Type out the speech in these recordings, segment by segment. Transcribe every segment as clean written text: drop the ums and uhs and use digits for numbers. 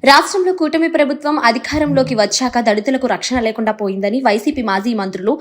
రాష్ట్రంలో కూటమి ప్రభుత్వం అధికారంలోకి వచ్చాక దళితులకు రక్షణ లేకుండా పోయిందని వైసీపీ మాజీ మంత్రులు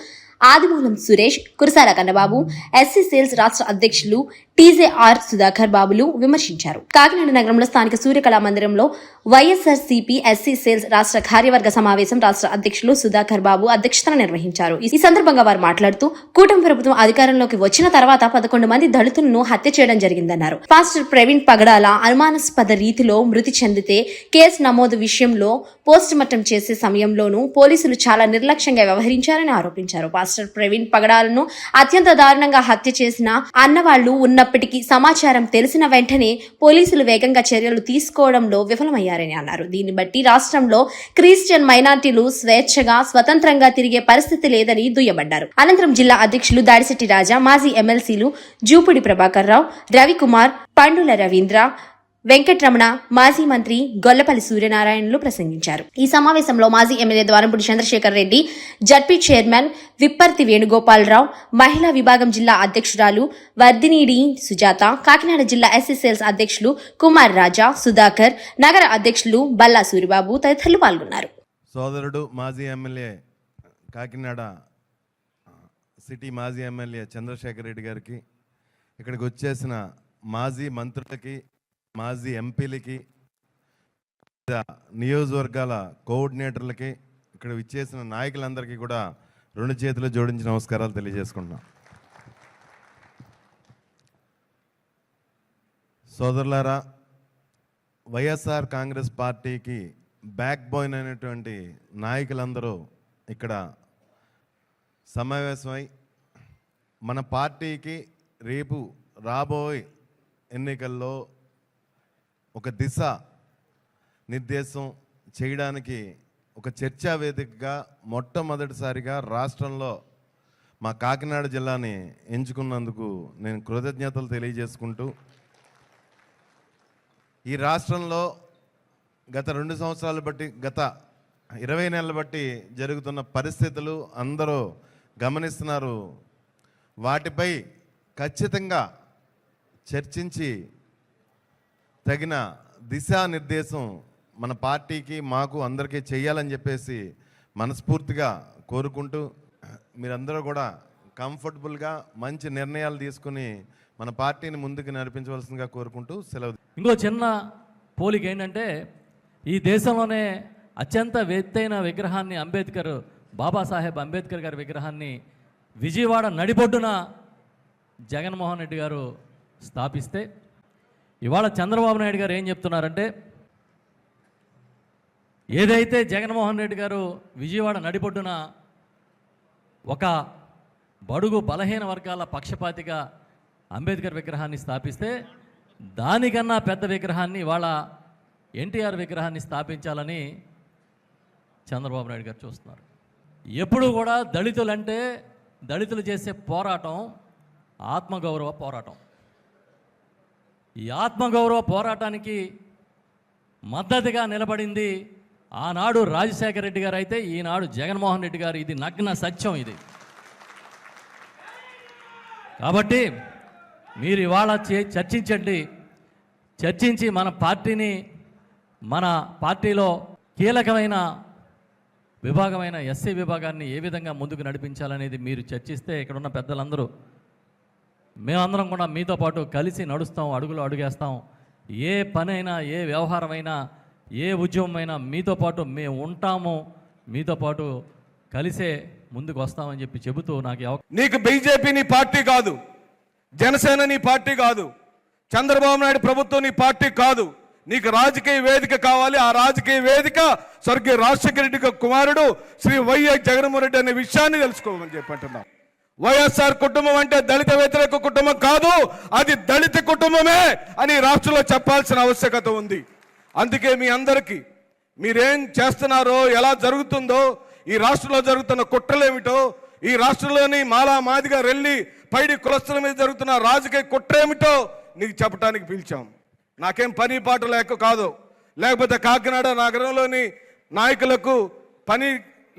ఆదిమూలం సురేష్, కురసాల కన్నబాబు, ఎస్సీ సేల్స్ రాష్ట్ర అధ్యక్షులు టీజేఆర్ సుధాకర్ బాబులు విమర్శించారు. కాకినాడ నగరంలో స్థానిక సూర్యకళా మందిరంలో వైఎస్ఆర్సీపీ ఎస్సీ సేల్స్ రాష్ట్ర కార్యవర్గ సమావేశం రాష్ట్ర అధ్యక్షులు సుధాకర్ బాబు అధ్యక్షతన నిర్వహించారు. ఈ సందర్భంగా వారు మాట్లాడుతూ కూటమి ప్రభుత్వం అధికారంలోకి వచ్చిన తర్వాత 11 మంది దళితులను హత్య చేయడం జరిగిందన్నారు. పాస్టర్ ప్రవీణ్ పగడాల అనుమానాస్పద రీతిలో మృతి చెందితే కేసు నమోదు విషయంలో పోస్ట్ మార్టం చేసే సమయంలోనూ పోలీసులు చాలా నిర్లక్ష్యంగా వ్యవహరించారని ఆరోపించారు. పాస్టర్ ప్రవీణ్ పగడాలను అత్యంత దారుణంగా హత్య చేసిన అన్నవాళ్లు ఉన్నప్పటికీ సమాచారం తెలిసిన వెంటనే పోలీసులు వేగంగా చర్యలు తీసుకోవడంలో విఫలమయ్యారని అన్నారు. దీన్ని బట్టి రాష్ట్రంలో క్రిస్టియన్ మైనార్టీలు స్వేచ్ఛగా స్వతంత్రంగా తిరిగే పరిస్థితి లేదని దుయ్యబడ్డారు. అనంతరం జిల్లా అధ్యక్షులు దాడిశెట్టి రాజా, మాజీ ఎమ్మెల్సీలు జూపుడి ప్రభాకర్ రావు, రవికుమార్, పండుల రవీంద్ర, వెంకటరమణ, మాజీ మంత్రి గొల్లపల్లి సూర్యనారాయణలు ప్రసంగించారు. ఈ సమావేశంలో మాజీ MLA Dwarampudi Chandrashekar Reddy, ZP chairman Vipparthi Venugopalarao, మహిళా విభాగం జిల్లా అధ్యక్షురాలు వర్ధినీడి సుజాత, కాకినాడ జిల్లా ఎస్సీ సేల్స్ అధ్యక్షులు కుమార్ రాజా, సుధాకర్, నగర అధ్యక్షులు బల్లా సూరిబాబు తదితరులు పాల్గొన్నారు. సోదరుడు మాజీ ఎమ్మెల్యే కాకినాడ సిటీ మాజీ ఎమ్మెల్యే చంద్రశేఖర్ రెడ్డి గారికి, ఇక్కడికి వచ్చేసిన మాజీ మంత్రులకి, మాజీ ఎంపీలకి, నియోజకవర్గాల కోఆర్డినేటర్లకి, ఇక్కడ విచ్చేసిన నాయకులందరికీ కూడా 2 చేతులు జోడించి నమస్కారాలు తెలియజేసుకుంటున్నాం. సోదరులారా, వైఎస్ఆర్ కాంగ్రెస్ పార్టీకి బ్యాక్ బోన్ అయినటువంటి నాయకులందరూ ఇక్కడ సమావేశమై మన పార్టీకి రేపు రాబోయే ఎన్నికల్లో ఒక దిశ నిర్దేశం చేయడానికి ఒక చర్చా వేదికగా మొట్టమొదటిసారిగా రాష్ట్రంలో మా కాకినాడ జిల్లాని ఎంచుకున్నందుకు నేను కృతజ్ఞతలు తెలియజేసుకుంటూ, ఈ రాష్ట్రంలో గత 2 సంవత్సరాలు బట్టి, గత 20 నెలలు బట్టి జరుగుతున్న పరిస్థితులు అందరూ గమనిస్తున్నారు. వాటిపై ఖచ్చితంగా చర్చించి తగిన దిశానిర్దేశం మన పార్టీకి, మాకు అందరికీ చేయాలని చెప్పేసి మనస్ఫూర్తిగా కోరుకుంటూ, మీరందరూ కూడా కంఫర్టబుల్గా మంచి నిర్ణయాలు తీసుకుని మన పార్టీని ముందుకు నడిపించవలసిందిగా కోరుకుంటూ సెలవు. ఇంకో చిన్న పోలిక ఏంటంటే, ఈ దేశంలోనే అత్యంత ఎత్తైన విగ్రహాన్ని బాబాసాహెబ్ అంబేద్కర్ గారి విగ్రహాన్ని విజయవాడ నడిబొడ్డున జగన్మోహన్ రెడ్డి గారు స్థాపిస్తే, ఇవాళ చంద్రబాబు నాయుడు గారు ఏం చెప్తున్నారంటే, ఏదైతే జగన్మోహన్ రెడ్డి గారు విజయవాడ నడిబొడ్డున ఒక బడుగు బలహీన వర్గాల పక్షపాతిగా అంబేద్కర్ విగ్రహాన్ని స్థాపిస్తే, దానికన్నా పెద్ద విగ్రహాన్ని ఇవాళ ఎన్టీఆర్ విగ్రహాన్ని స్థాపించాలని చంద్రబాబు నాయుడు గారు చూస్తున్నారు. ఎప్పుడు కూడా దళితులు చేసే పోరాటం ఆత్మగౌరవ పోరాటం. ఈ ఆత్మగౌరవ పోరాటానికి మద్దతుగా నిలబడింది ఆనాడు రాజశేఖర రెడ్డి గారు అయితే, ఈనాడు జగన్మోహన్ రెడ్డి గారు. ఇది నగ్న సత్యం. ఇది కాబట్టి మీరు ఇవాళ చర్చించి మన పార్టీలో కీలకమైన విభాగమైన ఎస్సీ విభాగాన్ని ఏ విధంగా ముందుకు నడిపించాలనేది మీరు చర్చిస్తే, ఇక్కడున్న పెద్దలందరూ మేమందరం కూడా మీతో పాటు కలిసి నడుస్తాం, అడుగులు అడుగేస్తాం. ఏ పనైనా, ఏ వ్యవహారమైనా, ఏ ఉద్యమమైనా మీతో పాటు మేము ఉంటాము, మీతో పాటు కలిసే ముందుకు వస్తామని చెబుతూ నీకు బీజేపీ నీ పార్టీ కాదు, జనసేన నీ పార్టీ కాదు, చంద్రబాబు నాయుడు ప్రభుత్వం నీ పార్టీ కాదు. నీకు రాజకీయ వేదిక కావాలి. ఆ రాజకీయ వేదిక స్వర్గీయ రాజశేఖర రెడ్డి కుమారుడు శ్రీ వైఎస్ జగన్మోహన్ రెడ్డి అనే విషయాన్ని తెలుసుకోమని చెప్పంటున్నాం. వైఎస్ఆర్ కుటుంబం అంటే దళిత వ్యతిరేక కుటుంబం కాదు, అది దళిత కుటుంబమే అని రాష్ట్రంలో చెప్పాల్సిన ఆవశ్యకత ఉంది. అందుకే మీ అందరికీ మీరేం చేస్తున్నారో, ఎలా జరుగుతుందో, ఈ రాష్ట్రంలో జరుగుతున్న కుట్రలేమిటో, ఈ రాష్ట్రంలోని మాలా మాదిగా రెల్లి పైడి కులస్తుల మీద జరుగుతున్న రాజకీయ కుట్ర ఏమిటో నీకు చెప్పడానికి పిలిచాం. నాకేం పని పాట లేక కాదు, లేకపోతే కాకినాడ నగరంలోని నాయకులకు పని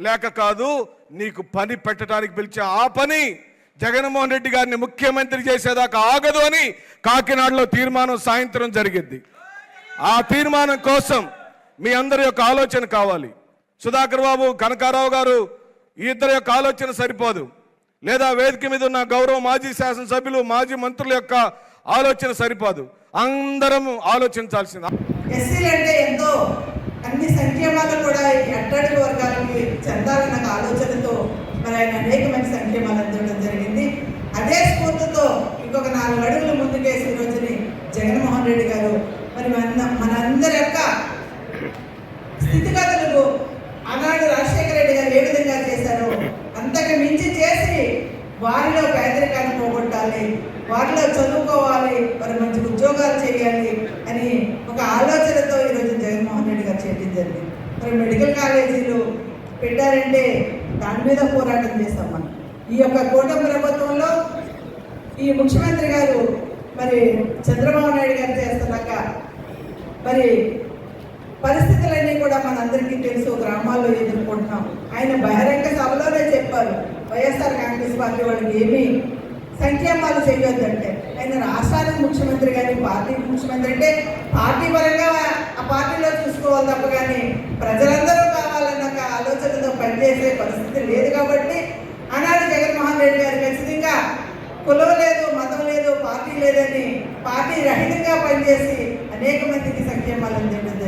లేక కాదు, నీకు పని పెట్టడానికి పిలిచా. ఆ పని జగన్మోహన్ రెడ్డి గారిని ముఖ్యమంత్రి చేసేదాకా ఆగదు అని కాకినాడలో తీర్మానం సాయంత్రం జరిగింది. ఆ తీర్మానం కోసం మీ అందరి యొక్క ఆలోచన కావాలి. సుధాకర్ బాబు, కనకారావు గారు, ఈ ఇద్దరి యొక్క ఆలోచన సరిపోదు. లేదా వేదిక మీద ఉన్న గౌరవ మాజీ శాసనసభ్యులు, మాజీ మంత్రుల యొక్క ఆలోచన సరిపోదు. అందరం ఆలోచించాల్సింది. ఎస్సీలు అంటే ఎంతో అన్ని సంక్షేమాలు కూడా ఈ అట్టడుగు వర్గాలకి చెందాలన్న ఆలోచనతో మరి ఆయన అనేకమైన సంక్షేమాలు అందించడం జరిగింది. అదే స్ఫూర్తితో ఇంకొక 4 అడుగులు ముందుకేసి ఈ రోజుని జగన్మోహన్ రెడ్డి గారు మరి మనందరి యొక్క స్థితిగతులకు ఆనాడు రాజశేఖర రెడ్డి గారు ఏ విధంగా చేశారో అంతకు మించి చేసి వారిలో పేదరికాన్ని పోగొట్టాలి, వారిలో చదువుకోవాలి, మరి మంచి ఉద్యోగాలు చేయాలి అని ఒక ఆలోచనతో ఈరోజు జగన్మోహన్ రెడ్డి గారు చేయడం జరిగింది. మరి మెడికల్ కాలేజీలు పెట్టారంటే దాని మీద పోరాటం చేస్తాం మనం. ఈ యొక్క కూటమి ప్రభుత్వంలో ఈ ముఖ్యమంత్రి గారు మరి చంద్రబాబు నాయుడు గారు చేస్తున్నాక మరి పరిస్థితులన్నీ కూడా మనందరికీ తెలుసు, గ్రామాల్లో ఎదుర్కొంటున్నాం. ఆయన బహిరంగ సభలోనే చెప్పారు, వైఎస్ఆర్ కాంగ్రెస్ పార్టీ వాళ్ళకి ఏమీ సంక్షేమాలు చేయొద్దంటే. ఆయన రాష్ట్రానికి ముఖ్యమంత్రి కానీ పార్టీకి ముఖ్యమంత్రి అంటే పార్టీ పరంగా ఆ పార్టీలో చూసుకోవాలి తప్ప కానీ ప్రజలందరూ కావాలన్న ఒక ఆలోచనతో పనిచేసే పరిస్థితి లేదు. కాబట్టి ఆనాడు జగన్మోహన్ రెడ్డి గారు ఖచ్చితంగా కులం లేదు, మతం లేదు, పార్టీ లేదని పార్టీ రహితంగా పనిచేసి అనేక మందికి సంక్షేమాలు అందించడం